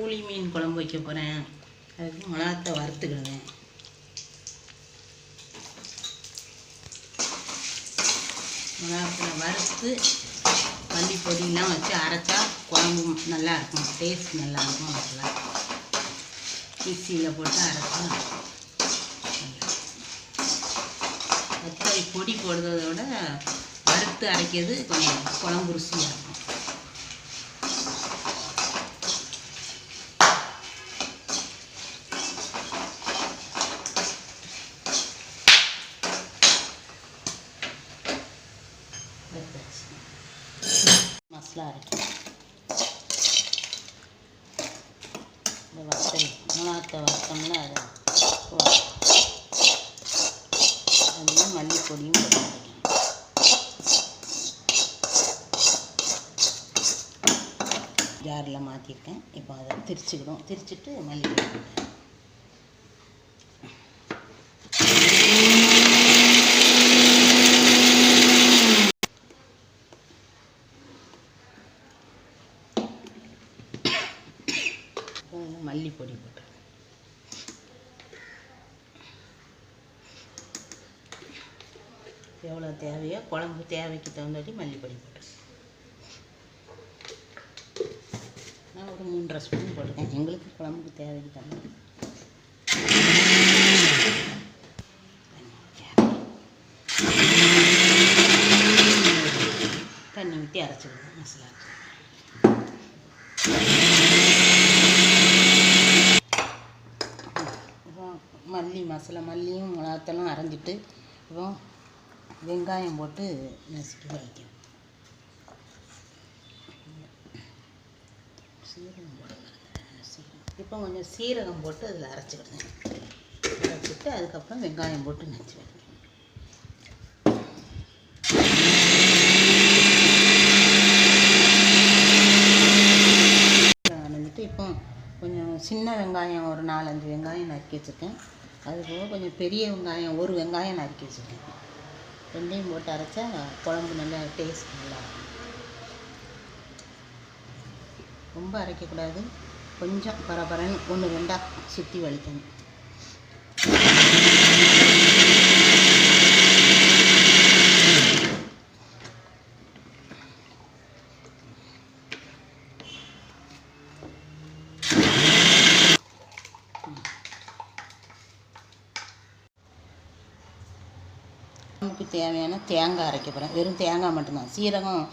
ஊளி மீன் குழம்பு வைக்க போகிறேன். அதுக்கு மிளகாத்தை வறுத்துக்கிடுவேன். மிளகாத்தை வறுத்து மல்லி பொடியெலாம் வச்சு அரைச்சா குழம்பு நல்லாயிருக்கும், டேஸ்ட் நல்லாயிருக்கும். அதெல்லாம் மிக்சியில் போட்டு அரைச்சா வத்தல் பொடி போடுறத விட வறுத்து அரைக்கிறது கொஞ்சம் குழம்பு ருசியாக இருக்கும். மசாலா அரைக்கும் இந்த வத்தல் மிளகாத்தை வறுத்தோம்ல அதை அதுலேயும் மல்லி பொடியும் போட்டு அரைக்கணும். ஜாரில் மாற்றிருக்கேன். இப்போ அதை திரிச்சுக்கிடும். திரிச்சிட்டு மல்லி பொடி போட்டேன். மல்லி பொடி போட்டு எவ்வளோ தேவையோ குழம்பு தேவைக்கு தகுந்தாடி மல்லி பொடி போட்டு நான் ஒரு 3.5 ஸ்பூன் போட்டிருக்கேன். எங்களுக்கு குழம்புக்கு தேவைக்கு தகுந்தாடி தண்ணி ஊற்றி அரைச்சிடுவேன். மசாலா மல்லி மசாலா மல்லியும் மிளகாத்தெல்லாம் அரைஞ்சிட்டு அப்புறம் வெங்காயம் போட்டு நசுக்கி வைக்கணும். சீரகம் போட இப்போ கொஞ்சம் சீரகம் போட்டு அதில் அரைச்சிக்கிடுவேன். அரைச்சிட்டு அதுக்கப்புறம் வெங்காயம் போட்டு நச்சு வைக்கணும். அரைஞ்சிட்டு இப்போ கொஞ்சம் சின்ன வெங்காயம் ஒரு 4-5 வெங்காயம் நறுக்கி வச்சுருக்கேன். அதுபோக கொஞ்சம் பெரிய வெங்காயம் ஒரு வெங்காயம் நறுக்கி வச்சுருக்கேன். ரெண்டையும் போட்டு அரைச்சா குழம்பு நல்லா டேஸ்ட் நல்லாயிருக்கும். ரொம்ப அரைக்கக்கூடாது, கொஞ்சம் பரபரன்னு 1-2 சுற்றி வலிக்கணும். குழம்புக்கு தேவையான தேங்காய் அரைக்க போகிறேன். வெறும் தேங்காய் மட்டும்தான். சீரகம்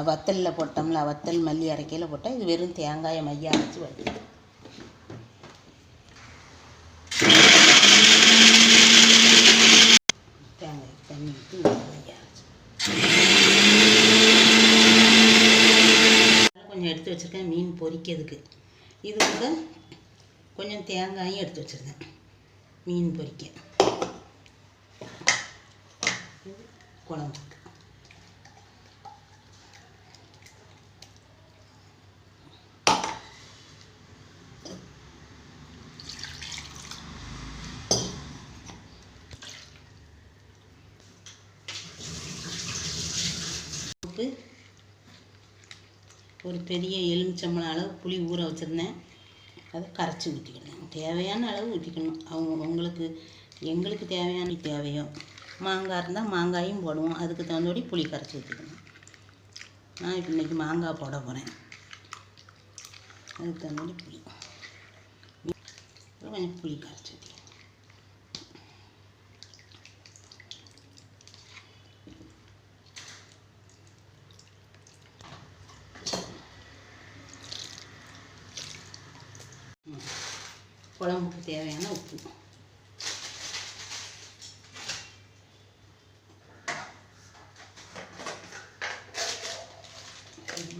வத்தலில் போட்டோம்ல, வத்தல் மல்லி அரைக்கையில் போட்டால் இது வெறும் தேங்காயை மைய அரைச்சி வைக்கணும். தேங்காய் தண்ணி ஊற்றி மைய அரைச்சி கொஞ்சம் எடுத்து வச்சுருக்கேன் மீன் பொரிக்கிறதுக்கு. இது கூட கொஞ்சம் தேங்காயும் எடுத்து வச்சுருக்கேன் மீன் பொரிக்க. குழம்புக்கு ஒரு பெரிய எலுமிச்சம்பழம் அளவு புளி ஊற வச்சுருந்தேன். அதை கரைச்சி ஊற்றிக்கிடுவேன். தேவையான அளவு ஊற்றிக்கணும். உங்களுக்கு எங்களுக்கு தேவையான தேவையோ மாங்காய் இருந்தால் மாங்காயும் போடுவோம். அதுக்கு தகுந்தபடி புளி கரைச்சி ஊற்றிக்கணும். நான் இப்போ இன்றைக்கி மாங்காய் போட போகிறேன். அதுக்கு தகுந்தபடி புளி கொஞ்சம் புளி கரைச்சி ஊற்றிக்கணும். குழம்புக்கு தேவையான உப்பு,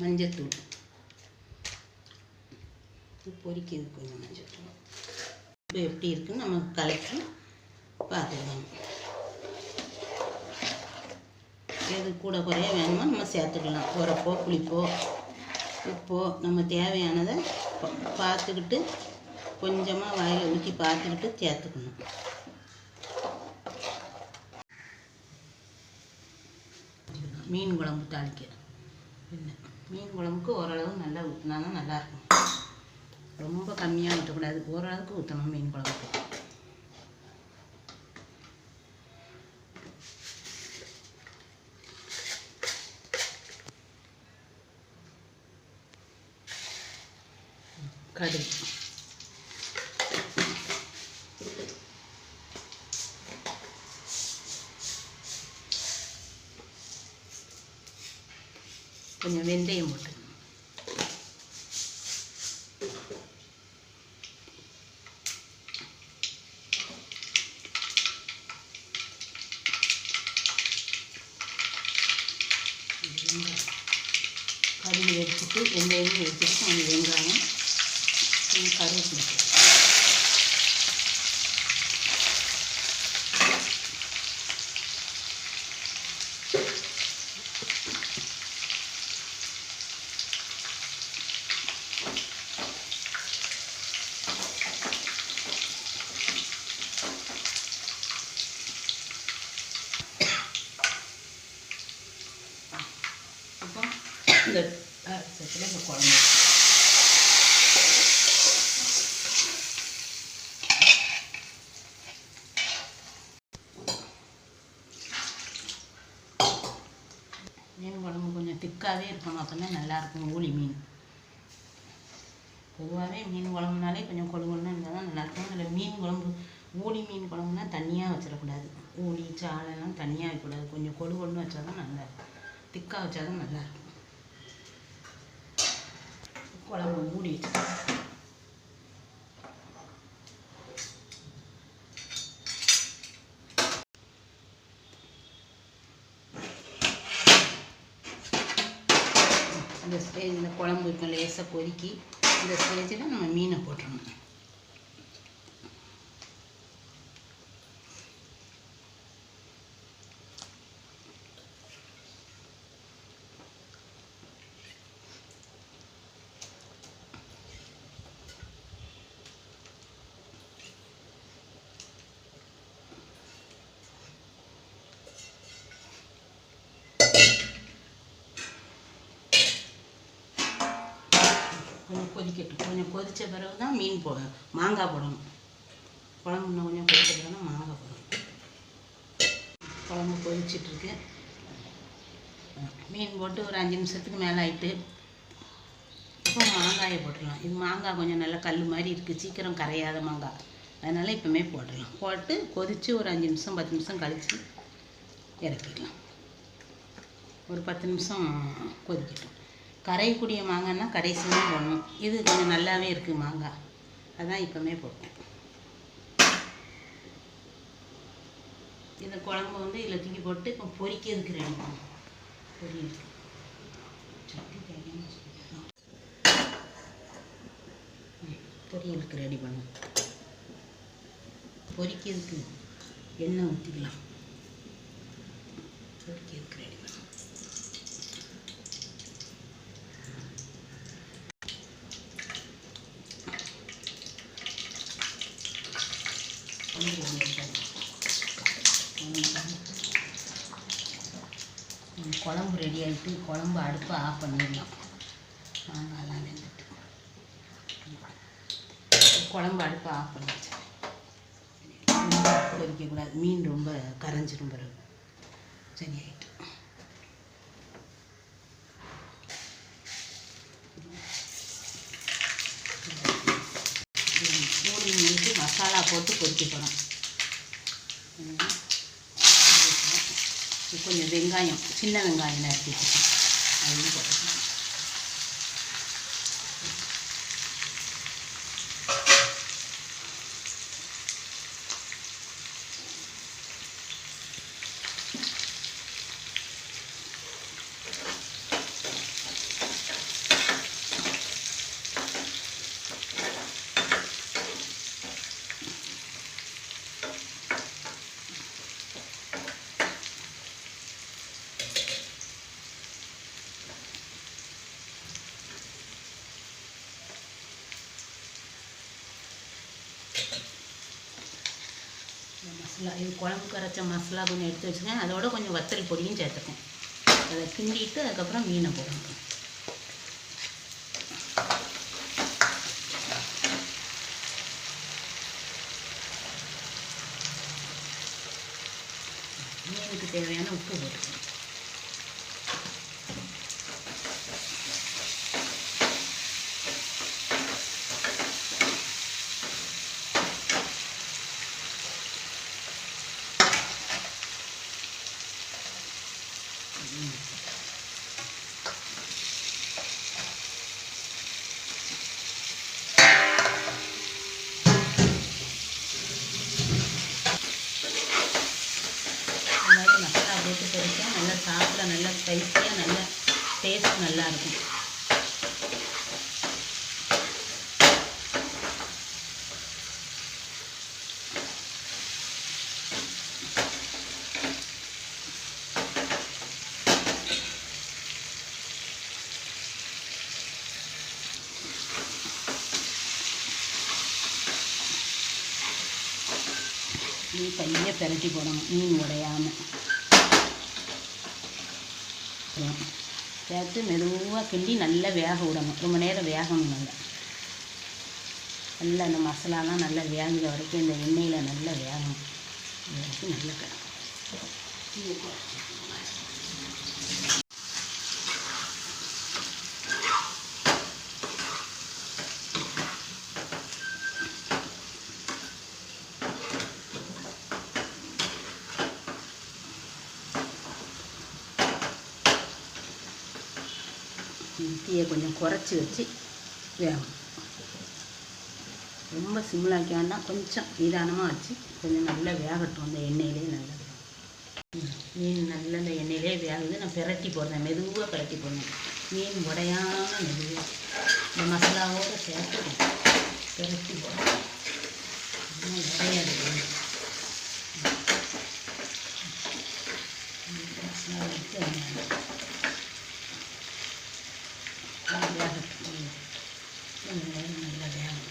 மஞ்சத்தூள், பொரிக்கிறது கொஞ்சம் மஞ்சத்தூள். இப்போ எப்படி இருக்குன்னு நம்ம கலக்கி பார்த்துக்கலாம். எது கூட குறைய வேணுமோ நம்ம சேர்த்துக்கலாம். உரப்போ புளிப்போ உப்போ நம்ம தேவையானதை பார்த்துக்கிட்டு கொஞ்சமாக வாயில் ஊற்றி பார்த்துக்கிட்டு சேர்த்துக்கணும். மீன் குழம்பு தாளிக்க இல்லை, மீன் குழம்புக்கு ஓரளவு நல்லா ஊற்றினா தான் நல்லாயிருக்கும். ரொம்ப கம்மியாக ஊற்றக்கூடாது, ஓரளவுக்கு ஊற்றணும் மீன் குழம்புக்கு. கடுகு, கொஞ்சம் வெந்தயம் போட்டு, கடுகு வெடிச்சிட்டு வெந்தயமும் வெடிச்சிட்டு கொஞ்சம் வெங்காயம் கொஞ்சம் கருவேப்பிலை. இப்போ இந்த இந்த குழம்பு மீன் குழம்பு கொஞ்சம் திக்காகவே இருக்கணும், அப்போ தான் நல்லாயிருக்கும். ஊளி மீன் பொதுவாகவே மீன் குழம்புனாலே கொஞ்சம் கொழுவொன்னு இருந்தால் தான் நல்லாயிருக்கும். அதில் மீன் குழம்பு ஊளி மீன் குழம்புனா தனியாக வச்சிடக்கூடாது, ஊளி சாலைலாம் தனியாக வைக்கக்கூடாது, கொஞ்சம் கொழுவொன்னு வச்சா தான் நல்லாயிருக்கும், திக்காக வச்சா தான் நல்லாயிருக்கும். குழம்பு மூடி வச்சு இந்த ஸ்டேஜில் குழம்பு இருக்கும் லேசாக கொதிக்கி இந்த ஸ்டேஜில் நம்ம மீனை போட்டுடணும். கொஞ்சம் கொதிக்கட்டும், கொஞ்சம் கொதித்த பிறகு தான் மீன் மாங்காய் போடணும். குழம்பு இன்னும் கொஞ்சம் கொதித்த பிறகு தான் மாங்காய் போடணும். குழம்பு கொதிச்சிட்ருக்கு, மீன் போட்டு ஒரு 5 நிமிஷத்துக்கு மேலே ஆகிட்டு இப்போ மாங்காயை போட்டுடலாம். இது மாங்காய் கொஞ்சம் நல்லா கல் மாதிரி இருக்குது, சீக்கிரம் கரையாத மாங்காய், அதனால் இப்போமே போட்டுடலாம். போட்டு கொதித்து ஒரு 5 நிமிஷம் 10 நிமிஷம் கழித்து இறக்கிடலாம். ஒரு 10 நிமிஷம் கொதிக்கட்டும். கரையக்கூடிய மாங்காய்னா கடைசியாக போடணும், இது கொஞ்சம் நல்லாவே இருக்குது மாங்காய், அதான் இப்போமே போட்டேன். இந்த குழம்பு வந்து இதில் தூக்கி போட்டு இப்போ பொரிக்கிறதுக்கு ரெடி பண்ணணும். பொரியலுக்கு பொரியலுக்கு ரெடி பண்ணணும். பொரிக்கிறதுக்கு எண்ணெய் ஊற்றிக்கலாம். பொரிக்கிறதுக்கு ரெடி பண்ணணும். குழம்பு ரெடி ஆகிட்டு குழம்பு அடுப்பை ஆஃப் பண்ணிடலாம். மாங்காய்லாம் வெந்துட்டு குழம்பு அடுப்பை ஆஃப் பண்ணிடுச்சு. பொரிக்கக்கூடாது, மீன் ரொம்ப கரைஞ்சிரும் பிறகு. சரியாயிட்டு ஊளி மீனுக்கு மசாலா போட்டு பொரிக்க போகிறோம். கொஞ்சம் வெங்காயம், சின்ன வெங்காயம் நறுக்கி அதையும் போட்டுக்கலாம். மசாலா இது குழம்புக்கு அரைச்ச மசாலா கொஞ்சம் எடுத்து வச்சுக்கேன், அதோட கொஞ்சம் வத்தல் பொடியும் சேர்த்துக்கேன். அதை கிண்டிட்டு அதுக்கப்புறம் மீனை போடணும். மீனுக்கு தேவையான உப்பு போட்டுக்கணும். மசாலா போட்டு பொரிச்சா நல்லா சாப்பிட நல்லா ஸ்பைஸியாக நல்லா டேஸ்ட் நல்லாயிருக்கும். மீன் கையை பெரட்டி போடணும், மீன் உடையாமல் சேர்த்து மெதுவாக கிண்டி நல்லா வேக விடணும். ரொம்ப நேரம் வேகணும். நல்லா இந்த மசாலாலாம் நல்லா வேகிற வரைக்கும் இந்த எண்ணெயில் நல்லா வேகணும். வரைக்கும் நல்லா தீயை கொஞ்சம் குறைச்சி வச்சு வேகணும். ரொம்ப சிம்லாக்கி வேண்டாம், கொஞ்சம் நிதானமாக வச்சு கொஞ்சம் நல்லா வேகட்டும். அந்த எண்ணெயிலே நல்லா மீன் நல்லா இந்த எண்ணெயிலே வேகுது. நான் பிரட்டி போடுறேன், மெதுவாக பிரட்டி போடுறேன். மீன் உடையாமல் மெதுவாக இந்த மசாலாவோடு சேர்த்து பிரட்டி போடுறேன். உடையாது மசாலா எடுத்து வேகட்டும். நல்லா வேகணும்.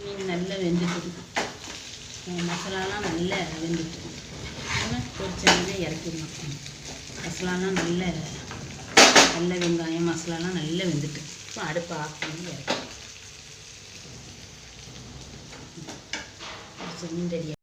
மீன் நல்லா வெந்துட்டு மசாலாலாம் நல்லா வெந்துட்டு பொரிச்சே இறக்கிடணும். மசாலாலாம் நல்ல வெங்காயம் மசாலாலாம் நல்லா வெந்துட்டு இப்போ அடுப்பு ஆஃப் பண்ணி இறக்கணும். மீன் ரெடி.